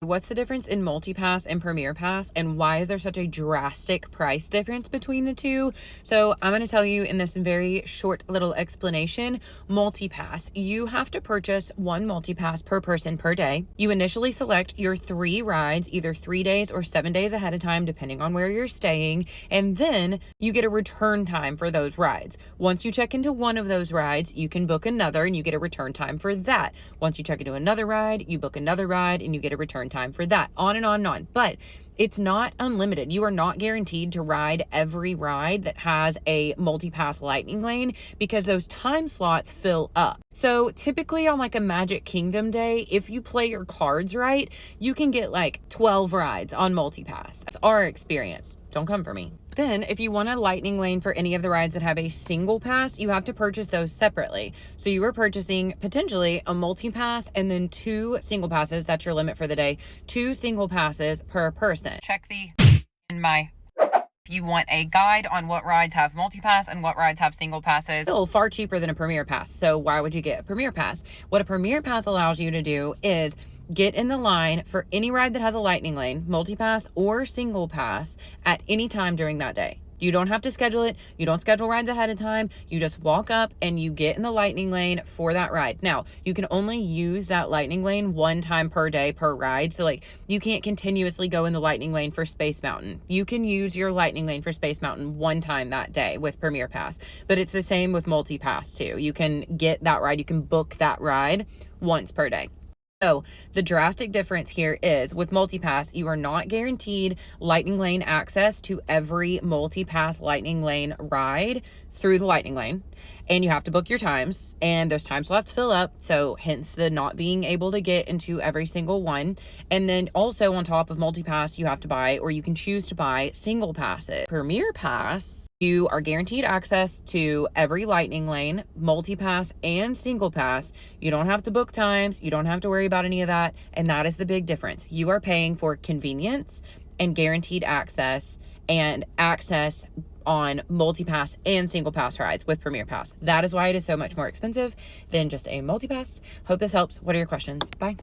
What's the difference in MultiPass and Premier Pass, and why is there such a drastic price difference between the two? So I'm going to tell you in this very short little explanation. MultiPass, you have to purchase one MultiPass per person per day. You initially select your 3 rides, either 3 days or 7 days ahead of time, depending on where you're staying, and then you get a return time for those rides. Once you check into one of those rides, you can book another and you get a return time for that. Once you check into another ride, you book another ride and you get a return time for that, on and on and on. But it's not unlimited. You are not guaranteed to ride every ride that has a MultiPass Lightning Lane because those time slots fill up. So typically on like a Magic Kingdom day, if you play your cards right, you can get like 12 rides on MultiPass. That's our experience. Don't come for me. Then if you want a Lightning Lane for any of the rides that have a single pass, you have to purchase those separately. So you are purchasing potentially a MultiPass and then 2 single passes. That's your limit for the day. 2 single passes per person. Check the in my... If you want a guide on what rides have MultiPass and what rides have single passes, still far cheaper than a Premier Pass. So why would you get a Premier Pass? What a Premier Pass allows you to do is get in the line for any ride that has a Lightning Lane, MultiPass or single pass at any time during that day. You don't have to schedule it. You don't schedule rides ahead of time. You just walk up and you get in the Lightning Lane for that ride. Now, you can only use that Lightning Lane 1 time per day per ride. So like you can't continuously go in the Lightning Lane for Space Mountain. You can use your Lightning Lane for Space Mountain 1 time that day with Premier Pass. But it's the same with MultiPass too. You can get that ride. You can book that ride once per day. So the drastic difference here is with MultiPass, you are not guaranteed Lightning Lane access to every MultiPass Lightning Lane ride through the Lightning Lane. And you have to book your times, and those time slots fill up. So hence the not being able to get into every single one. And then also on top of MultiPass, you have to buy, or you can choose to buy, single passes. Premier Pass, you are guaranteed access to every Lightning Lane, MultiPass and single pass. You don't have to book times. You don't have to worry about any of that. And that is the big difference. You are paying for convenience and guaranteed access, and access on MultiPass and single pass rides with Premier Pass. That is why it is so much more expensive than just a MultiPass. Hope this helps. What are your questions? Bye.